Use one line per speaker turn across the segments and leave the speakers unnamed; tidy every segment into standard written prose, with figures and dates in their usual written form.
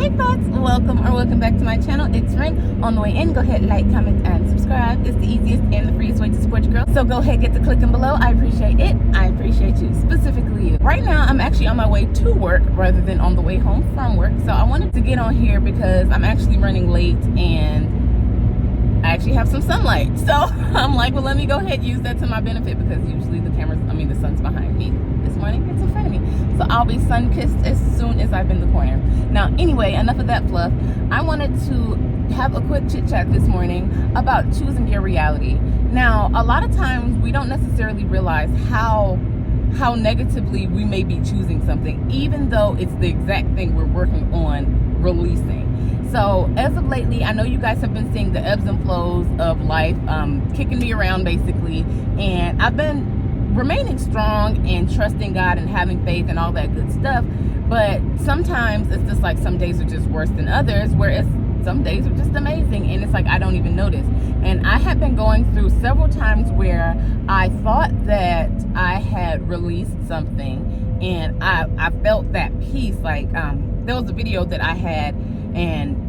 Hey thoughts, welcome back to my channel. It's Ring. On the way in, go ahead, like, comment, and subscribe. It's the easiest and the freest way to support your girl. So go ahead, get the clicking below. I appreciate it. I appreciate you, specifically you. Right now, I'm actually on my way to work rather than on the way home from work. So I wanted to get on here because I'm actually running late and I actually have some sunlight. So I'm like, well, let me go ahead and use that to my benefit because usually the sun's behind me. This morning, it's in front of me. So I'll be sun-kissed as soon as I bend the corner. Now, anyway, enough of that fluff. I wanted to have a quick chit-chat this morning about choosing your reality. Now, a lot of times we don't necessarily realize how negatively we may be choosing something, even though it's the exact thing we're working on releasing. So as of lately, I know you guys have been seeing the ebbs and flows of life kicking me around basically, and I've been remaining strong and trusting God and having faith and all that good stuff. But sometimes it's just like some days are just worse than others, whereas some days are just amazing and it's like I don't even notice. And I have been going through several times where I thought that I had released something and I felt that peace. Like there was a video that I had and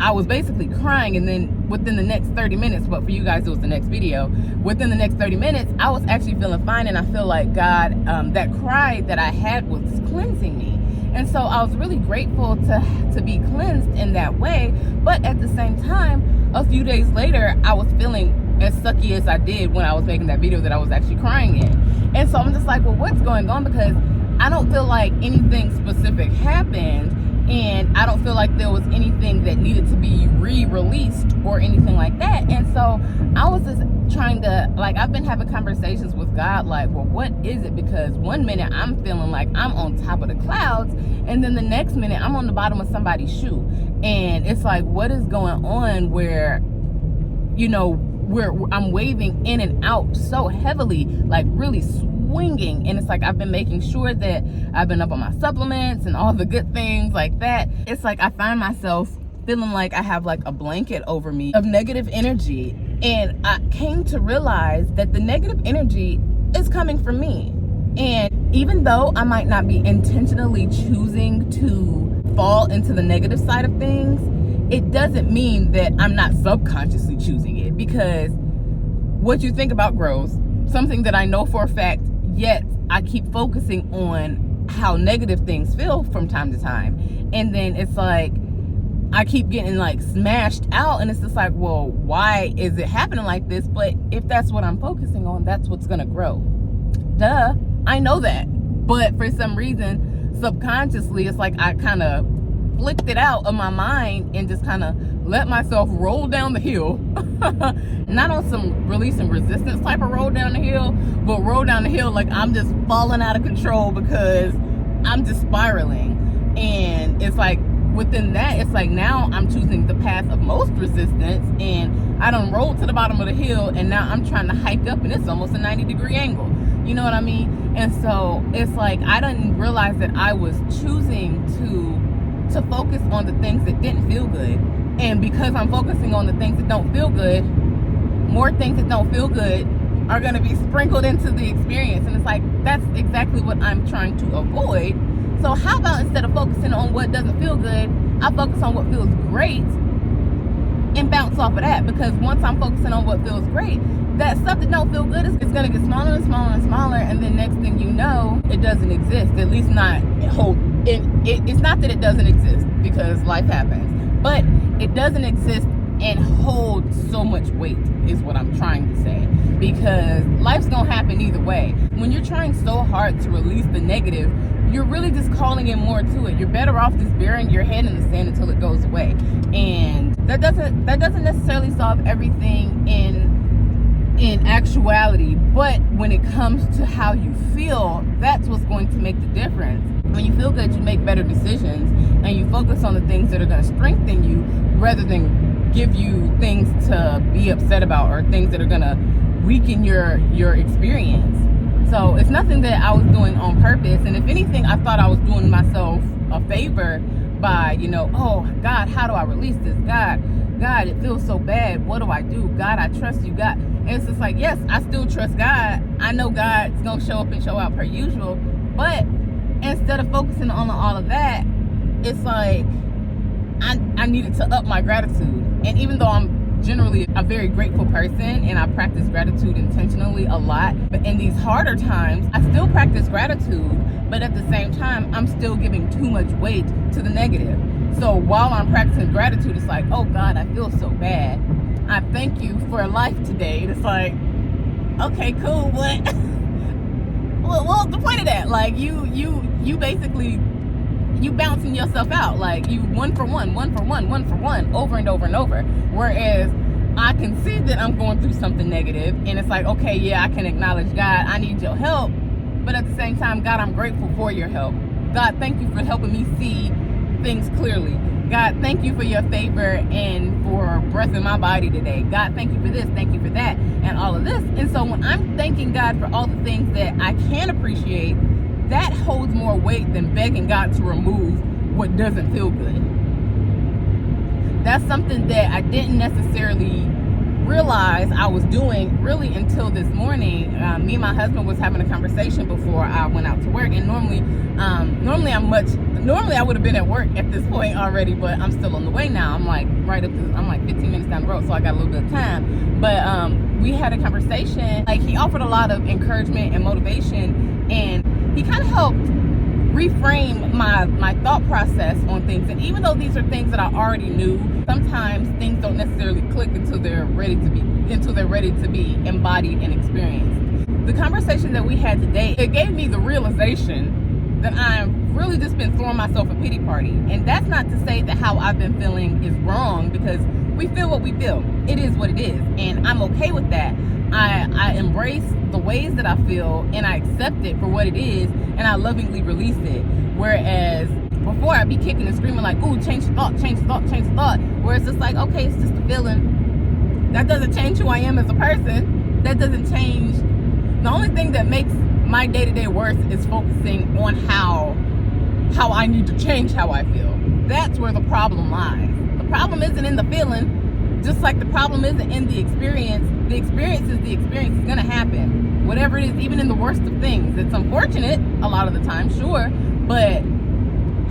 I was basically crying, and then within the next 30 minutes, but for you guys it was the next video, within the next 30 minutes I was actually feeling fine, and I feel like God, that cry that I had was cleansing me. And so I was really grateful to be cleansed in that way. But at the same time, a few days later, I was feeling as sucky as I did when I was making that video that I was actually crying in. And so I'm just like, well, what's going on? Because I don't feel like anything specific happened, and I don't feel like there was anything that needed to be re-released or anything like that. And so I was just trying to, like, I've been having conversations with God, like, well, what is it? Because one minute I'm feeling like I'm on top of the clouds, and then the next minute I'm on the bottom of somebody's shoe. And it's like, what is going on where, you know, where I'm waving in and out so heavily, like really swinging. And it's like I've been making sure that I've been up on my supplements and all the good things like that. It's like I find myself feeling like I have like a blanket over me of negative energy. And I came to realize that the negative energy is coming from me. And even though I might not be intentionally choosing to fall into the negative side of things, it doesn't mean that I'm not subconsciously choosing it, because what you think about grows. Something that I know for a fact, yet I keep focusing on how negative things feel from time to time. And then it's like I keep getting like smashed out, and it's just like, well, why is it happening like this? But if that's what I'm focusing on, that's what's gonna grow. Duh, I know that. But for some reason, subconsciously, it's like I kind of flicked it out of my mind and just kind of let myself roll down the hill. Not on some releasing resistance type of roll down the hill, but roll down the hill like I'm just falling out of control because I'm just spiraling. And it's like within that, it's like now I'm choosing the path of most resistance, and I done rolled to the bottom of the hill, and now I'm trying to hike up, and it's almost a 90-degree angle. You know what I mean? And so it's like I didn't realize that I was choosing to focus on the things that didn't feel good. And because I'm focusing on the things that don't feel good, more things that don't feel good are going to be sprinkled into the experience. And it's like, that's exactly what I'm trying to avoid. So how about instead of focusing on what doesn't feel good, I focus on what feels great and bounce off of that. Because once I'm focusing on what feels great, that stuff that don't feel good is going to get smaller and smaller and smaller, and then next thing you know, it doesn't exist. At least not hold. It's not that it doesn't exist, because life happens, but it doesn't exist and hold so much weight is what I'm trying to say. Because life's gonna happen either way. When you're trying so hard to release the negative, you're really just calling in more to it. You're better off just burying your head in the sand until it goes away. And that doesn't necessarily solve everything in actuality, but when it comes to how you feel, that's what's going to make the difference. When you feel good, you make better decisions, and you focus on the things that are going to strengthen you rather than give you things to be upset about or things that are going to weaken your experience. So it's nothing that I was doing on purpose, and if anything, I thought I was doing myself a favor by, you know, oh God, how do I release this? God, it feels so bad. What do I do? God, I trust you. God. And it's just like, yes, I still trust God. I know God's going to show up and show out per usual. But instead of focusing on all of that, it's like I needed to up my gratitude. And even though I'm generally a very grateful person and I practice gratitude intentionally a lot, but in these harder times, I still practice gratitude, but at the same time, I'm still giving too much weight to the negative. So while I'm practicing gratitude, it's like, oh God, I feel so bad. I thank you for life today. And it's like, okay, cool, what? Well, the point of that, like you basically, you bouncing yourself out, like you one for one, over and over and over. Whereas I can see that I'm going through something negative, and it's like, okay, yeah, I can acknowledge, God, I need your help, but at the same time, God, I'm grateful for your help. God, thank you for helping me see things clearly. God, thank you for your favor and for breath in my body today. God, thank you for this, thank you for that, and all of this. And so when I'm thanking God for all the things that I can appreciate, that holds more weight than begging God to remove what doesn't feel good. That's something that I didn't necessarily realize I was doing really until this morning. Me and my husband was having a conversation before I went out to work, and normally I would have been at work at this point already, but I'm still on the way now. I'm like I'm like 15 minutes down the road, so I got a little bit of time. But we had a conversation. Like, he offered a lot of encouragement and motivation, and he kind of helped reframe my thought process on things. And even though these are things that I already knew, sometimes things don't necessarily click until they're ready to be embodied and experienced. The conversation that we had today, it gave me the realization that I've really just been throwing myself a pity party. And that's not to say that how I've been feeling is wrong, because we feel what we feel. It is what it is, and I'm okay with that. I embrace the ways that I feel, and I accept it for what it is, and I lovingly release it. Whereas before, I'd be kicking and screaming like, ooh, change the thought. Where it's just like, okay, it's just a feeling. That doesn't change who I am as a person. That doesn't change. The only thing that makes my day-to-day worse is focusing on how I need to change how I feel. That's where the problem lies. The problem isn't in the feeling. Just like the problem isn't in the experience. The experience is the experience. It's going to happen. Whatever it is, even in the worst of things. It's unfortunate a lot of the time, sure. But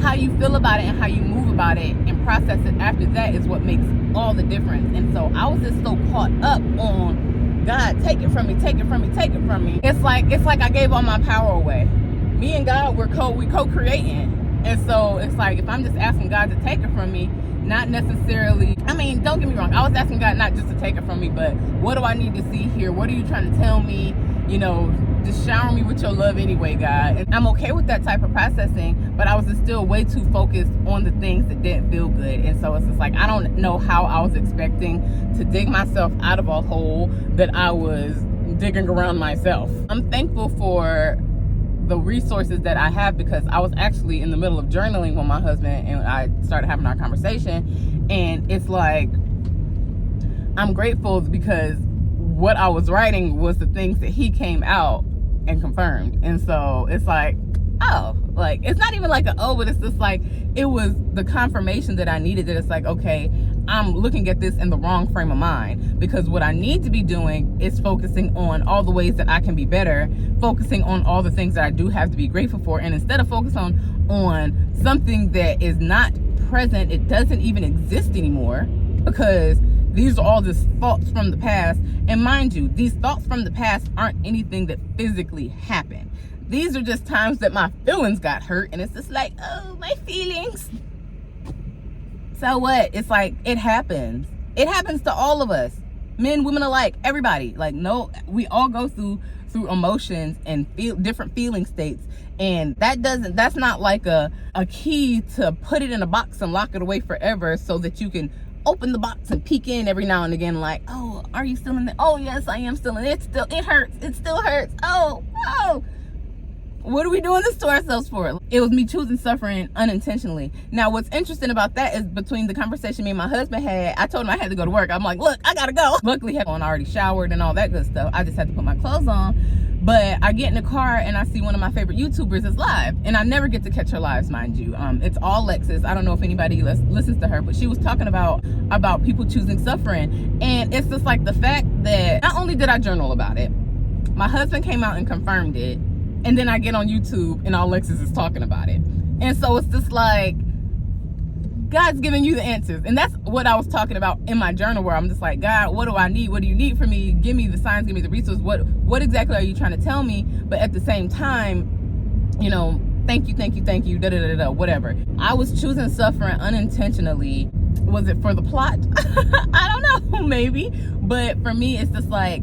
how you feel about it and how you move about it and process it after that is what makes all the difference. And so I was just so caught up on, God, take it from me. It's like I gave all my power away. Me and God, we co-creating. And so it's like, if I'm just asking God to take it from me, not necessarily, I mean, don't get me wrong, I was asking God not just to take it from me, but what do I need to see here? What are you trying to tell me? You know, just shower me with your love anyway, God. And I'm okay with that type of processing, but I was just still way too focused on the things that didn't feel good. And so it's just like, I don't know how I was expecting to dig myself out of a hole that I was digging around myself. I'm thankful for the resources that I have, because I was actually in the middle of journaling with my husband and I started having our conversation, and it's like, I'm grateful because what I was writing was the things that he came out and confirmed. And so it's like, oh, like, it's not even like but it's just like, it was the confirmation that I needed, that it's like, okay, I'm looking at this in the wrong frame of mind, because what I need to be doing is focusing on all the ways that I can be better, focusing on all the things that I do have to be grateful for. And instead of focusing on something that is not present, it doesn't even exist anymore, because these are all just thoughts from the past. And mind you, these thoughts from the past aren't anything that physically happened. These are just times that my feelings got hurt, and it's just like, oh, my feelings. So what? It's like, it happens. It happens to all of us, men, women alike, everybody. Like, no, we all go through emotions and feel different feeling states, and that's not like a key to put it in a box and lock it away forever, so that you can open the box and peek in every now and again, like, oh, are you still in there? Oh, yes, I am still in it. It hurts. It still hurts. Oh. What are we doing this to ourselves for? It was me choosing suffering unintentionally. Now, what's interesting about that is, between the conversation me and my husband had, I told him I had to go to work. I'm like, look, I gotta go. Luckily, I already showered and all that good stuff. I just had to put my clothes on. But I get in the car and I see one of my favorite YouTubers is live. And I never get to catch her lives, mind you. It's all Lexus. I don't know if anybody listens to her, but she was talking about people choosing suffering. And it's just like the fact that not only did I journal about it, my husband came out and confirmed it. And then I get on YouTube and all Lexus is talking about it. And so it's just like, God's giving you the answers. And that's what I was talking about in my journal, where I'm just like, God, what do I need? What do you need from me? Give me the signs, give me the resources. What exactly are you trying to tell me? But at the same time, you know, thank you, da da da da, whatever. I was choosing suffering unintentionally. Was it for the plot? I don't know, maybe. But for me, it's just like,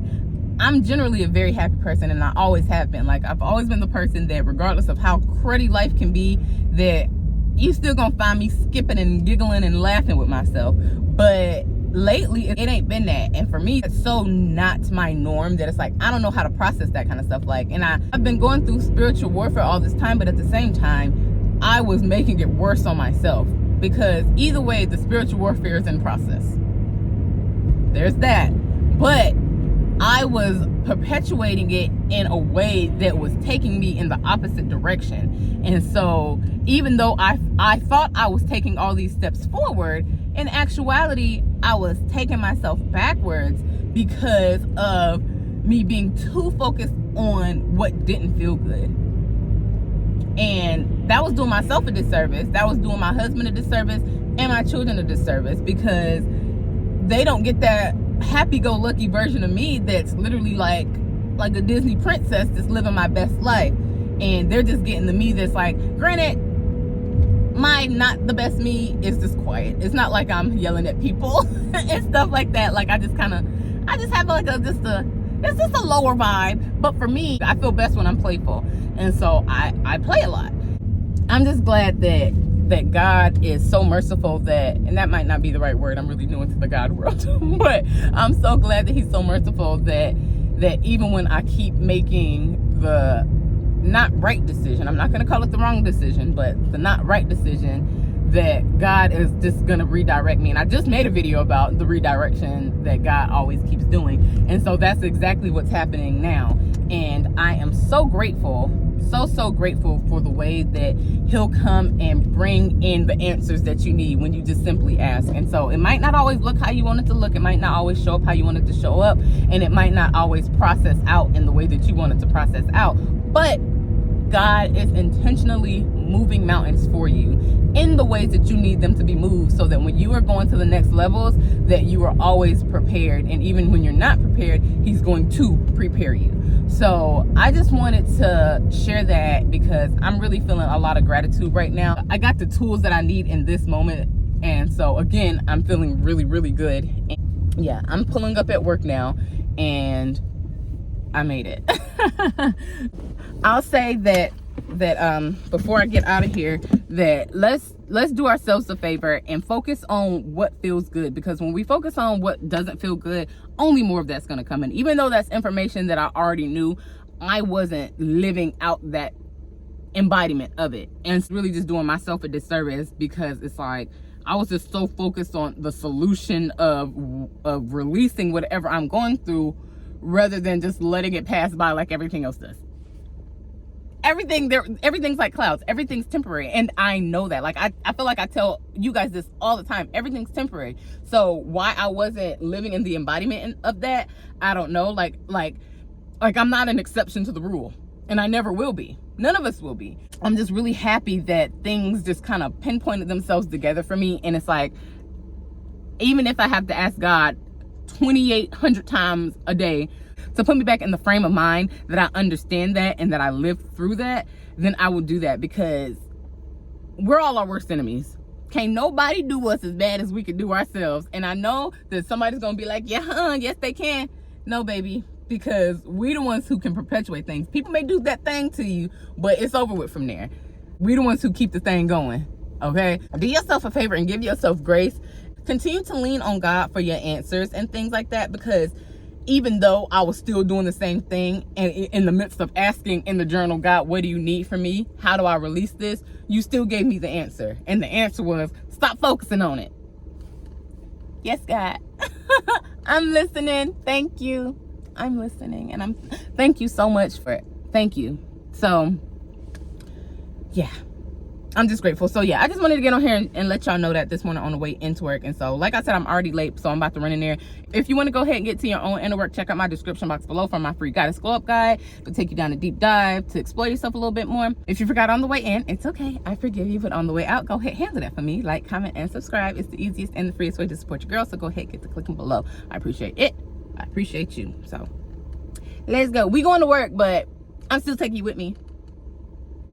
I'm generally a very happy person, and I always have been. Like, I've always been the person that, regardless of how cruddy life can be, that you still gonna find me skipping and giggling and laughing with myself. But lately, it ain't been that. And for me, it's so not my norm that it's like, I don't know how to process that kind of stuff. Like, and I've been going through spiritual warfare all this time, but at the same time, I was making it worse on myself. Because either way, the spiritual warfare is in process. There's that. But I was perpetuating it in a way that was taking me in the opposite direction. And so even though I thought I was taking all these steps forward, in actuality, I was taking myself backwards because of me being too focused on what didn't feel good. And that was doing myself a disservice. That was doing my husband a disservice and my children a disservice, because they don't get that happy-go-lucky version of me that's literally like a Disney princess that's living my best life. And they're just getting the me that's like, granted, my not the best me is just quiet. It's not like I'm yelling at people and stuff like that. Like, I just have like it's just a lower vibe. But for me, I feel best when I'm playful. And so I play a lot. I'm just glad that God is so merciful that, and that might not be the right word, I'm really new into the God world, but I'm so glad that he's so merciful that even when I keep making the not right decision, I'm not going to call it the wrong decision, but the not right decision, that God is just going to redirect me. And I just made a video about the redirection that God always keeps doing. And so that's exactly what's happening now. And I am so grateful, so grateful for the way that he'll come and bring in the answers that you need when you just simply ask. And so it might not always look how you want it to look. It might not always show up how you want it to show up. And it might not always process out in the way that you want it to process out. But God is intentionally moving mountains for you in the ways that you need them to be moved, so that when you are going to the next levels, that you are always prepared. And even when you're not prepared, he's going to prepare you. So I just wanted to share that because I'm really feeling a lot of gratitude right now. I got the tools that I need in this moment. And so again, I'm feeling really, really good. And yeah, I'm pulling up at work now and I made it. I'll say that before I get out of here, that let's do ourselves a favor and focus on what feels good, because when we focus on what doesn't feel good, only more of that's going to come in. Even though that's information that I already knew, I wasn't living out that embodiment of it, and it's really just doing myself a disservice, because it's like I was just so focused on the solution of releasing whatever I'm going through, rather than just letting it pass by like everything else does. Everything's like clouds. Everything's temporary. And I know that. Like, I feel like I tell you guys this all the time. Everything's temporary. So why I wasn't living in the embodiment of that, I don't know. Like I'm not an exception to the rule. And I never will be. None of us will be. I'm just really happy that things just kind of pinpointed themselves together for me. And it's like, even if I have to ask God 2,800 times a day to put me back in the frame of mind that I understand that and that I lived through that, then I will do that, because we're all our worst enemies. Can't nobody do us as bad as we can do ourselves. And I know that somebody's gonna be like, yeah, yes they can. No, baby, because we the ones who can perpetuate things. People may do that thing to you, but it's over with from there. We the ones who keep the thing going. Okay, do yourself a favor and give yourself grace. Continue to lean on God for your answers and things like that, because even though I was still doing the same thing, and in the midst of asking in the journal, God, what do you need from me? How do I release this? You still gave me the answer. And the answer was, stop focusing on it. Yes, God. I'm listening. Thank you. I'm listening. And thank you so much for it. Thank you. So, yeah. I'm just grateful. So yeah, I just wanted to get on here and let y'all know that this morning on the way into work. And so like I said, I'm already late, so I'm about to run in there. If you want to go ahead and get to your own inner work, check out my description box below for my free Goddess Glow Up guide. It'll take you down a deep dive to explore yourself a little bit more. If you forgot on the way in, it's okay, I forgive you. But on the way out, go ahead, handle that for me. Like, comment, and subscribe. It's the easiest and the freest way to support your girl. So go ahead, get the clicking below. I appreciate it. I appreciate you. So let's go. We going to work, but I'm still taking you with me.